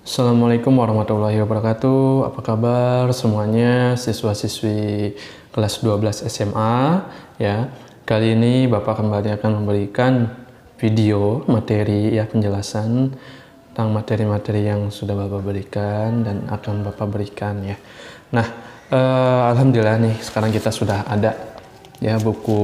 Assalamualaikum warahmatullahi wabarakatuh. Apa kabar semuanya siswa-siswi kelas 12 SMA ya. Kali ini Bapak kembali akan memberikan video materi ya, penjelasan tentang materi-materi yang sudah Bapak berikan dan akan Bapak berikan ya. Nah, alhamdulillah nih sekarang kita sudah ada ya buku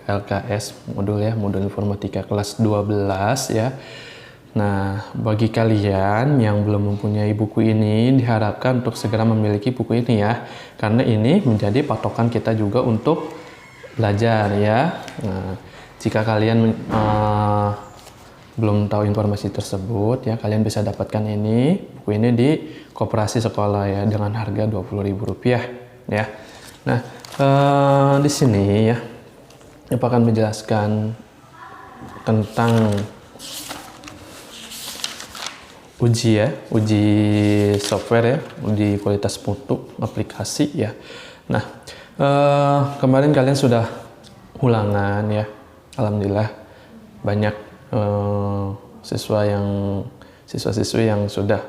LKS modul informatika kelas 12 ya. Nah, bagi kalian yang belum mempunyai buku ini, diharapkan untuk segera memiliki buku ini ya, karena ini menjadi patokan kita juga untuk belajar ya. Nah, jika kalian belum tahu informasi tersebut ya, kalian bisa dapatkan buku ini di koperasi sekolah ya, dengan harga Rp20.000 ya. Nah, di sini ya, Bapak akan menjelaskan tentang uji software ya, uji kualitas mutu aplikasi ya. Nah, kemarin kalian sudah ulangan ya, alhamdulillah banyak siswa-siswi yang sudah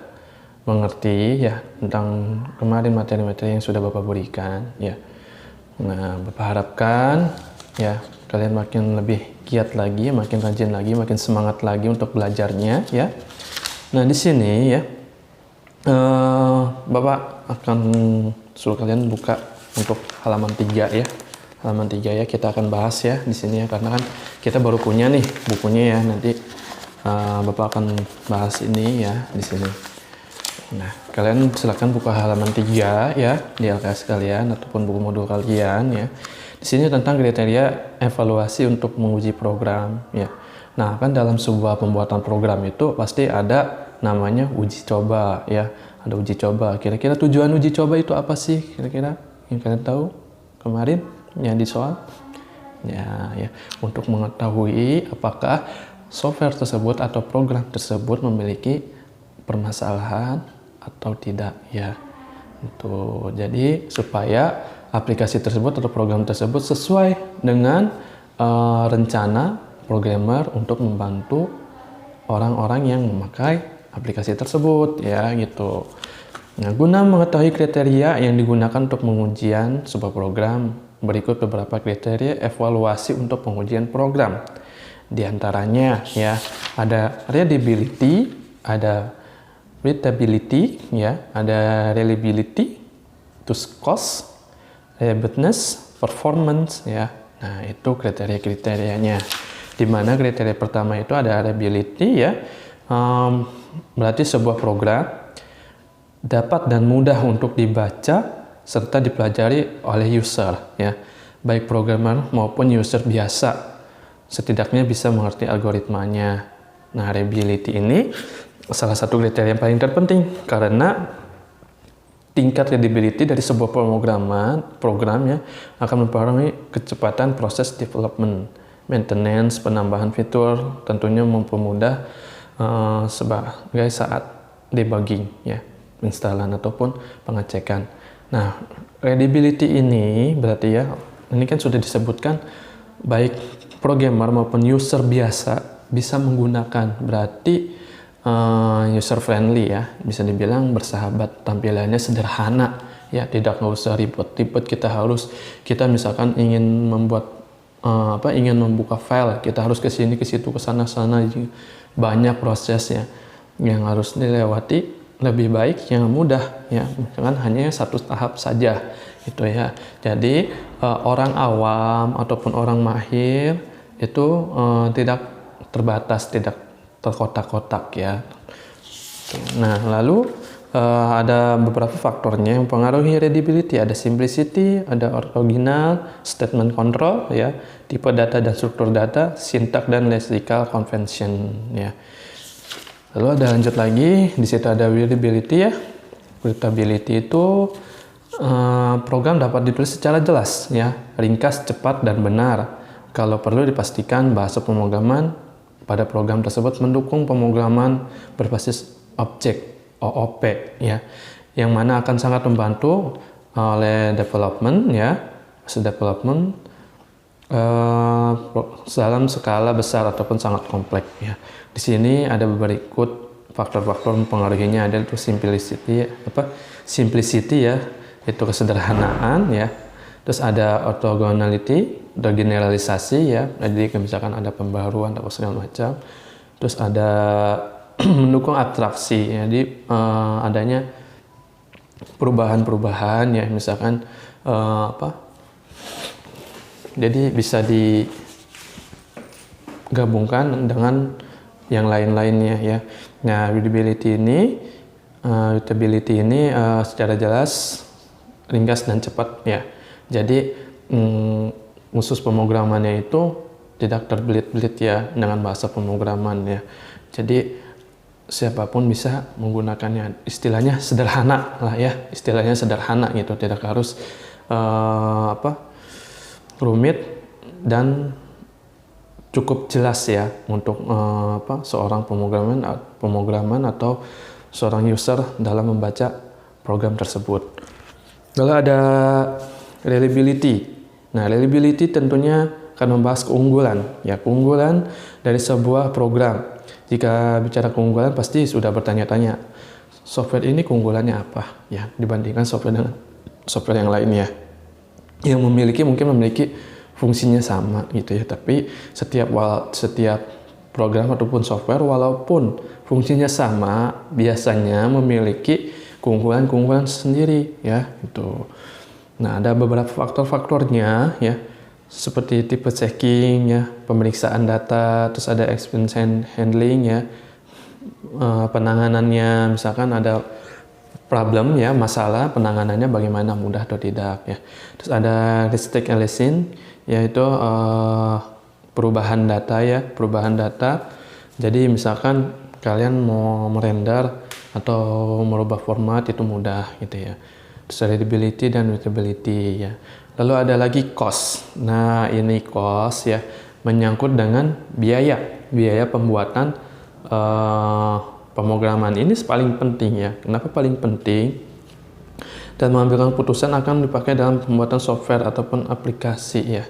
mengerti ya tentang kemarin materi-materi yang sudah Bapak berikan ya. Nah, Bapak harapkan ya kalian makin lebih giat lagi, makin rajin lagi, makin semangat lagi untuk belajarnya ya. Nah, di sini ya, Bapak akan suruh kalian buka untuk halaman 3 ya. Halaman 3 ya, kita akan bahas ya di sini ya, karena kan kita baru punya nih bukunya ya. Nanti Bapak akan bahas ini ya di sini. Nah, kalian silakan buka halaman 3 ya di LKS kalian ataupun buku modul kalian ya. Di sini tentang kriteria evaluasi untuk menguji program ya. Nah, kan dalam sebuah pembuatan program itu pasti ada namanya uji coba ya. Ada uji coba. Kira-kira tujuan uji coba itu apa sih? Kira-kira yang kalian tahu kemarin yang di soal? Ya, untuk mengetahui apakah software tersebut atau program tersebut memiliki permasalahan atau tidak ya. Itu. Jadi supaya aplikasi tersebut atau program tersebut sesuai dengan rencana programmer untuk membantu orang-orang yang memakai aplikasi tersebut ya gitu. Nah, guna mengetahui kriteria yang digunakan untuk pengujian sebuah program, berikut beberapa kriteria evaluasi untuk pengujian program. Di antaranya ya, ada readability, ada readability ya, ada reliability, terus cost, robustness, performance ya. Nah, itu kriteria-kriterianya. Di mana kriteria pertama itu ada reliability ya. Berarti sebuah program dapat dan mudah untuk dibaca serta dipelajari oleh user ya, baik programmer maupun user biasa, setidaknya bisa mengerti algoritmanya. Nah, reliability ini salah satu kriteria yang paling terpenting karena tingkat reliability dari sebuah program ya akan mempengaruhi kecepatan proses development, maintenance, penambahan fitur, tentunya mempermudah sebagai saat debugging ya, instalan ataupun pengecekan. Nah, readability ini berarti ya, ini kan sudah disebutkan baik programmer maupun user biasa bisa menggunakan, berarti user friendly ya, bisa dibilang bersahabat, tampilannya sederhana ya, tidak usah ribet-ribet. Kita misalkan ingin membuka file, kita harus ke sini ke situ ke sana banyak prosesnya yang harus dilewati. Lebih baik yang mudah ya, misalkan hanya satu tahap saja gitu ya. Jadi orang awam ataupun orang mahir itu tidak terbatas, tidak terkotak-kotak ya. Nah, lalu ada beberapa faktornya yang mempengaruhi readability. Ada simplicity, ada original, statement control ya, tipe data dan struktur data, syntax dan lexical convention ya. Lalu ada lanjut lagi, di situ ada readability ya. Readability itu program dapat ditulis secara jelas ya, ringkas, cepat dan benar. Kalau perlu dipastikan bahasa pemrograman pada program tersebut mendukung pemrograman berbasis objek OOP ya, yang mana akan sangat membantu oleh development ya, dalam skala besar ataupun sangat kompleks ya. Di sini ada berikut faktor-faktor mempengaruhinya. Ada itu simplicity ya, itu kesederhanaan ya. Terus ada orthogonality, generalisasi ya. Jadi misalkan ada pembaruan atau segala macam. Terus ada mendukung abstraksi. Jadi adanya perubahan-perubahan ya, misalkan jadi bisa digabungkan dengan yang lain-lainnya ya. Nah, readability ini secara jelas, ringkas dan cepat ya. Jadi khusus pemrogramannya itu tidak terbelit-belit ya dengan bahasa pemrograman ya. Jadi siapapun bisa menggunakannya. Istilahnya sederhana lah ya. Istilahnya sederhana gitu. Tidak harus rumit dan cukup jelas ya untuk seorang pemrograman atau seorang user dalam membaca program tersebut. Lalu ada reliability. Nah, reliability tentunya akan membahas keunggulan ya, keunggulan dari sebuah program. Jika bicara keunggulan pasti sudah bertanya-tanya, software ini keunggulannya apa ya dibandingkan software dengan software yang lainnya. Yang mungkin memiliki fungsinya sama gitu ya, tapi setiap program ataupun software walaupun fungsinya sama biasanya memiliki keunggulan sendiri ya gitu. Nah, ada beberapa faktor-faktornya ya, seperti tipe checking ya, pemeriksaan data, terus ada expense handling ya, penanganannya, misalkan ada problem ya, masalah, penanganannya bagaimana, mudah atau tidak ya. Terus ada risk analysis, yaitu perubahan data ya, perubahan data. Jadi misalkan kalian mau merender atau merubah format itu mudah gitu ya. Terus readability dan readability ya. Lalu ada lagi cost. Nah, ini cost ya, menyangkut dengan biaya pembuatan pemrograman. Ini paling penting ya. Kenapa paling penting? Dan mengambil keputusan akan dipakai dalam pembuatan software ataupun aplikasi ya.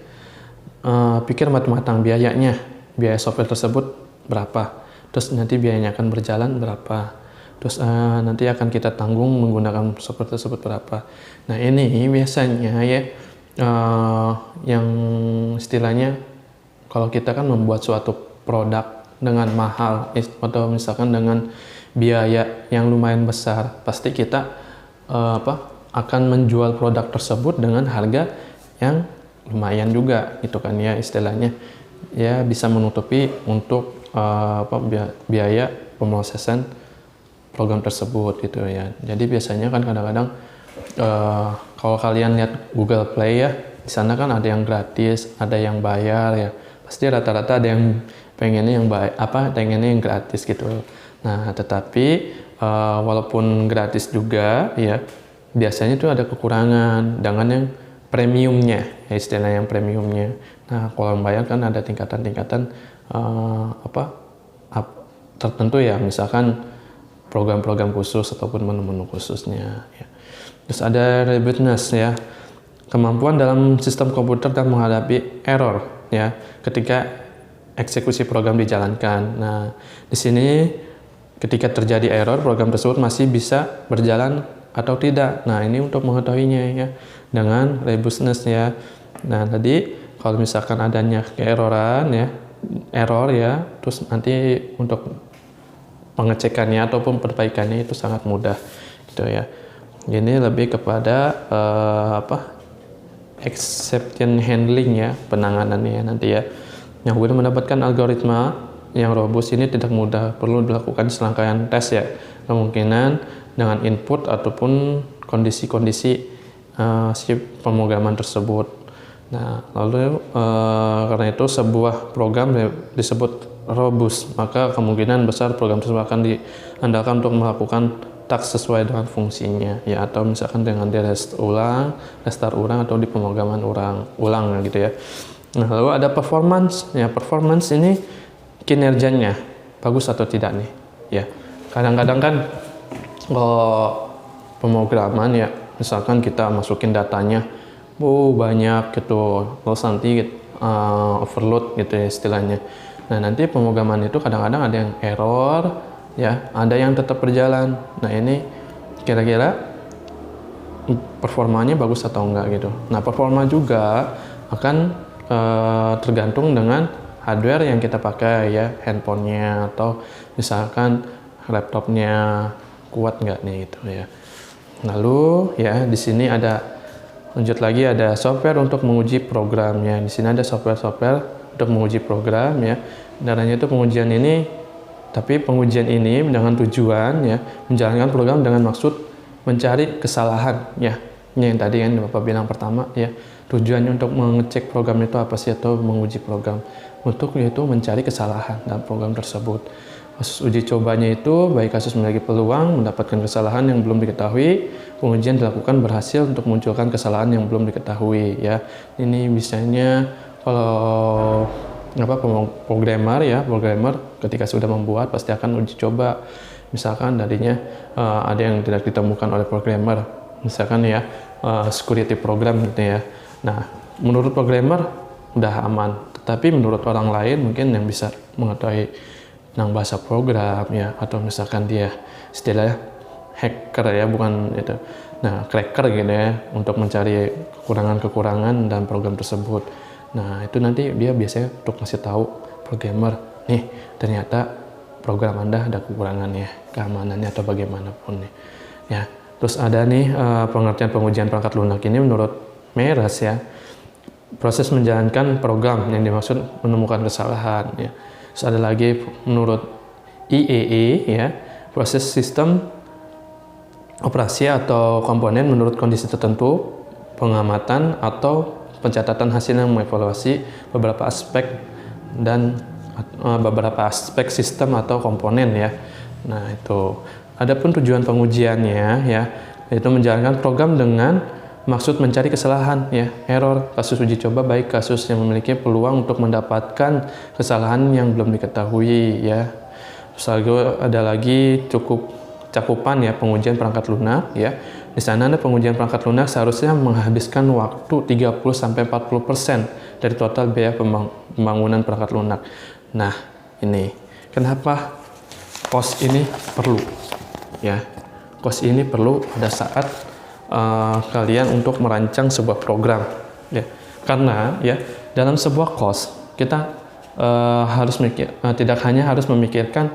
Pikir matang-matang biayanya, biaya software tersebut berapa, terus nanti biayanya akan berjalan berapa, terus nanti akan kita tanggung menggunakan software tersebut berapa. Nah, ini biasanya ya yang istilahnya kalau kita kan membuat suatu produk dengan mahal atau misalkan dengan biaya yang lumayan besar, pasti kita akan menjual produk tersebut dengan harga yang lumayan juga gitu kan ya, istilahnya ya bisa menutupi untuk biaya pemrosesan program tersebut gitu ya. Jadi biasanya kan kadang-kadang kalau kalian lihat Google Play ya, di sana kan ada yang gratis, ada yang bayar ya. Pasti rata-rata ada yang pengennya yang gratis gitu. Nah, tetapi walaupun gratis juga ya, biasanya itu ada kekurangan dengan yang premiumnya, ya istilah yang premiumnya. Nah, kalau yang bayar kan ada tingkatan-tingkatan tertentu ya, misalkan program-program khusus ataupun menu-menu khususnya. Ya. Terus ada robustness ya, kemampuan dalam sistem komputer dalam menghadapi error ya, ketika eksekusi program dijalankan. Nah, di sini ketika terjadi error, program tersebut masih bisa berjalan atau tidak. Nah, ini untuk mengetahuinya ya dengan robustness ya. Nah, tadi kalau misalkan adanya error ya, terus nanti untuk pengecekannya ataupun perbaikannya itu sangat mudah gitu ya. Ini lebih kepada exception handling ya, penanganannya nanti ya. Yang kemudian mendapatkan algoritma yang robust ini tidak mudah, perlu dilakukan serangkaian tes ya, kemungkinan dengan input ataupun kondisi-kondisi si pemrograman tersebut. Nah, lalu karena itu sebuah program disebut robust, maka kemungkinan besar program tersebut akan diandalkan untuk melakukan task sesuai dengan fungsinya ya, atau misalkan dengan di restart ulang atau di pemrograman ulang gitu ya. Nah, lalu ada performance ya, performance ini kinerjanya bagus atau tidak nih ya. Kadang-kadang kan kalau pemrograman ya, misalkan kita masukin datanya banyak gitu, terus nanti overload gitu ya istilahnya. Nah, nanti pemrograman itu kadang-kadang ada yang error ya, ada yang tetap berjalan. Nah, ini kira-kira performanya bagus atau enggak gitu. Nah, performa juga akan tergantung dengan hardware yang kita pakai ya, handphonenya atau misalkan laptopnya kuat nggak nih itu ya. Lalu ya di sini ada lanjut lagi ada software untuk menguji programnya. Di sini ada software untuk menguji program ya. Dananya itu pengujian ini, tapi pengujian ini dengan tujuan ya menjalankan program dengan maksud mencari kesalahan ya. Ini yang tadi kan Bapak bilang pertama ya. Tujuannya untuk mengecek program itu apa sih atau menguji program? Untuk yaitu mencari kesalahan dalam program tersebut. Kasus uji cobanya itu baik kasus memiliki peluang mendapatkan kesalahan yang belum diketahui, pengujian dilakukan berhasil untuk munculkan kesalahan yang belum diketahui ya. Ini misalnya kalau programmer ketika sudah membuat pasti akan uji coba. Misalkan tadinya ada yang tidak ditemukan oleh programmer, misalkan ya security program gitu ya. Nah, menurut programmer udah aman, tetapi menurut orang lain mungkin yang bisa mengetahui tentang bahasa program ya, atau misalkan dia istilahnya hacker ya, bukan itu. Nah, cracker gitu ya, untuk mencari kekurangan-kekurangan dalam program tersebut. Nah, itu nanti dia biasanya untuk ngasih tahu programmer, nih ternyata program Anda ada kekurangannya, keamanannya atau bagaimanapun nih. Ya, terus ada nih pengertian pengujian perangkat lunak ini menurut Meres ya, proses menjalankan program yang dimaksud menemukan kesalahan ya. Terus ada lagi menurut IEE ya, proses sistem operasi atau komponen menurut kondisi tertentu, pengamatan atau pencatatan hasil yang mengevaluasi beberapa aspek dan beberapa aspek sistem atau komponen ya. Nah, itu. Adapun tujuan pengujiannya ya, yaitu menjalankan program dengan maksud mencari kesalahan ya, error. Kasus uji coba baik kasus yang memiliki peluang untuk mendapatkan kesalahan yang belum diketahui ya. Terus ada lagi cukup cakupan ya pengujian perangkat lunak ya. Di sana ada pengujian perangkat lunak seharusnya menghabiskan waktu 30-40% dari total biaya pembangunan perangkat lunak. Nah, ini kenapa cost ini perlu ya. Cost ini perlu pada saat kalian untuk merancang sebuah program ya, karena ya dalam sebuah cost kita harus tidak hanya harus memikirkan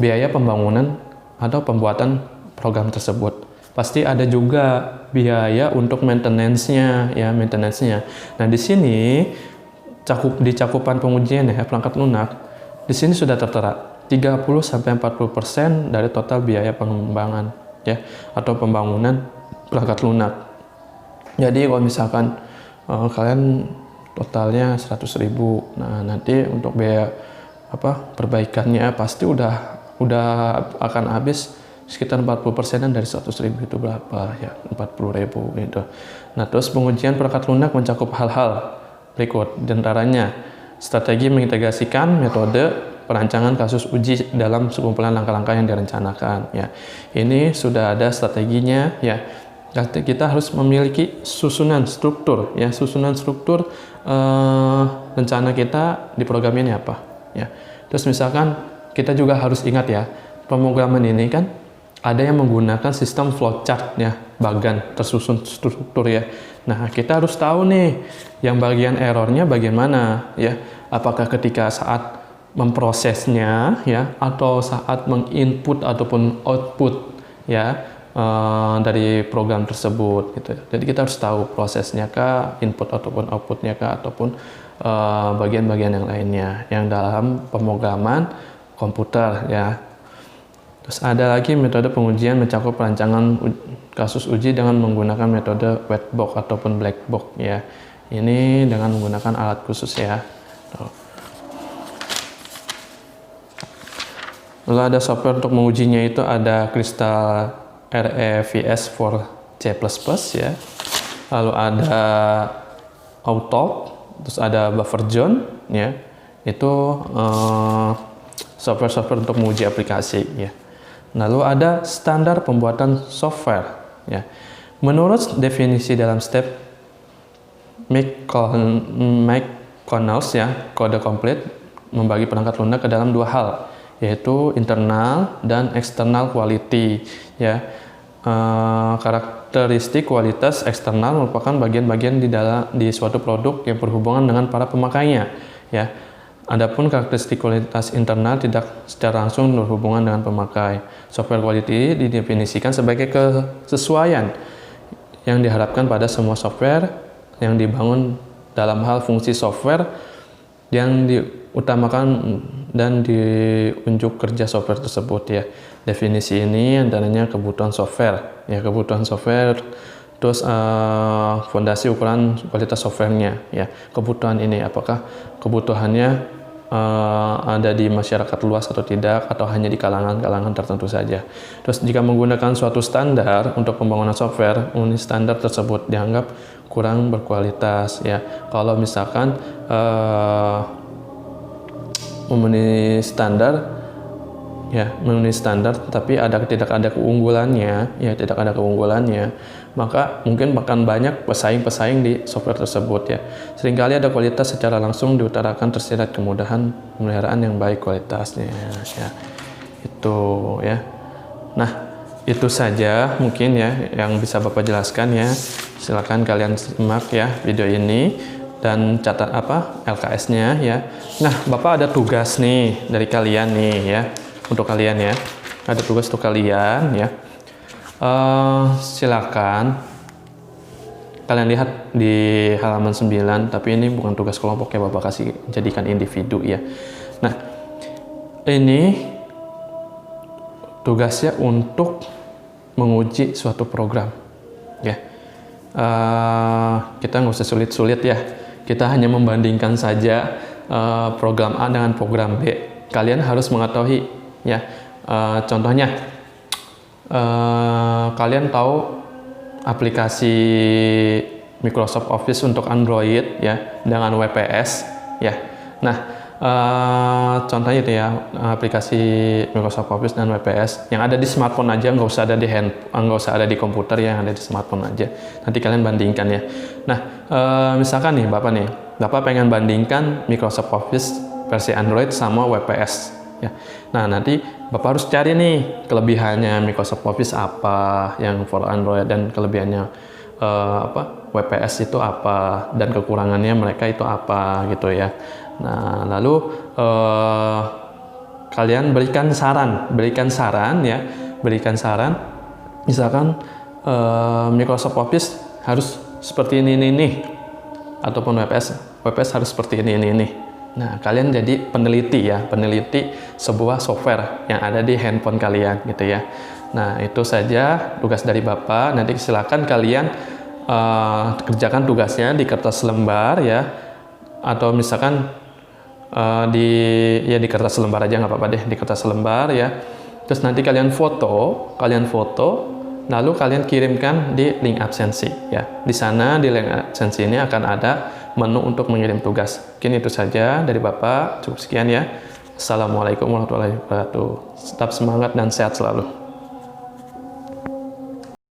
biaya pembangunan atau pembuatan program tersebut, pasti ada juga biaya untuk maintenance-nya ya, maintenance-nya. Nah, di sini di cakupan pengujian ya perangkat lunak di sini sudah tertera 30-40% dari total biaya pengembangan ya atau pembangunan perangkat lunak. Jadi kalau misalkan kalian totalnya 100.000, nah nanti untuk biaya perbaikannya pasti udah akan habis sekitar 40%-an dari 100.000 itu berapa ya, 40.000 gitu. Nah, terus pengujian perangkat lunak mencakup hal-hal berikut, diantaranya strategi mengintegrasikan metode perancangan kasus uji dalam sekumpulan langkah-langkah yang direncanakan ya. Ini sudah ada strateginya ya. Kita harus memiliki susunan struktur ya, rencana kita di program ini apa ya. Terus misalkan kita juga harus ingat ya, pemrograman ini kan ada yang menggunakan sistem flowchart ya, bagan tersusun struktur ya. Nah, kita harus tahu nih yang bagian errornya bagaimana ya, apakah ketika saat memprosesnya ya, atau saat menginput ataupun output ya dari program tersebut gitu. Jadi kita harus tahu prosesnya kah, input ataupun outputnya kah, ataupun bagian-bagian yang lainnya yang dalam pemrograman komputer ya. Terus ada lagi metode pengujian mencakup perancangan kasus uji dengan menggunakan metode white box ataupun black box ya. Ini dengan menggunakan alat khusus ya. Lalu ada software untuk mengujinya, itu ada Crystal REVS for C++ ya. Lalu ada Auto, terus ada Bufferzone ya. Itu software-software untuk menguji aplikasi ya. Lalu ada standar pembuatan software ya. Menurut definisi dalam step McConnells ya, kode komplit membagi perangkat lunak ke dalam dua hal, yaitu internal dan external quality ya. Karakteristik kualitas eksternal merupakan bagian-bagian di suatu produk yang berhubungan dengan para pemakainya ya. Adapun karakteristik kualitas internal tidak secara langsung berhubungan dengan pemakai. Software quality didefinisikan sebagai kesesuaian yang diharapkan pada semua software yang dibangun dalam hal fungsi software yang diutamakan dan diunjuk kerja software tersebut ya. Definisi ini antaranya kebutuhan software ya, kebutuhan software, terus fondasi ukuran kualitas softwarenya ya. Kebutuhan ini apakah kebutuhannya ada di masyarakat luas atau tidak, atau hanya di kalangan tertentu saja. Terus jika menggunakan suatu standar untuk pembangunan software, unit standar tersebut dianggap kurang berkualitas ya. Kalau misalkan memenuhi standar ya, memenuhi standar tapi tidak ada keunggulannya ya, tidak ada keunggulannya, maka mungkin bahkan banyak pesaing-pesaing di software tersebut ya. Seringkali ada kualitas secara langsung diutarakan tersirat kemudahan pemeliharaan yang baik kualitasnya ya. Itu ya. Nah, itu saja mungkin ya yang bisa Bapak jelaskan ya. Silakan kalian simak ya video ini dan catat LKS-nya ya. Nah, Bapak ada tugas nih dari kalian nih ya. Untuk kalian ya, ada tugas untuk kalian ya. Silakan kalian lihat di halaman 9, tapi ini bukan tugas kelompok ya, Bapak kasih jadikan individu ya. Nah, ini tugasnya untuk menguji suatu program ya. Kita nggak usah sulit-sulit ya, kita hanya membandingkan saja program A dengan program B. Kalian harus mengetahui ya, contohnya kalian tahu aplikasi Microsoft Office untuk Android ya dengan WPS ya. Nah, contohnya itu ya, aplikasi Microsoft Office dan WPS yang ada di smartphone aja, nggak usah ada di nggak usah ada di komputer, yang ada di smartphone aja. Nanti kalian bandingkan ya. Nah, misalkan nih Bapak pengen bandingkan Microsoft Office versi Android sama WPS. Ya. Nah, nanti Bapak harus cari nih kelebihannya Microsoft Office apa yang for Android, dan kelebihannya WPS itu apa, dan kekurangannya mereka itu apa gitu ya. Nah, lalu kalian berikan saran ya, berikan saran. Misalkan Microsoft Office harus seperti ini nih, ataupun WPS harus seperti ini nih. Nah, kalian jadi peneliti ya, peneliti sebuah software yang ada di handphone kalian gitu ya. Nah, itu saja tugas dari Bapak. Nanti silakan kalian kerjakan tugasnya di kertas lembar ya, atau misalkan di kertas lembar aja nggak apa-apa deh, di kertas lembar ya. Terus nanti kalian foto, lalu kalian kirimkan di link absensi ya. Di sana di link absensi ini akan ada menu untuk mengirim tugas. Mungkin itu saja dari Bapak. Cukup sekian ya. Assalamualaikum warahmatullahi wabarakatuh. Tetap semangat dan sehat selalu.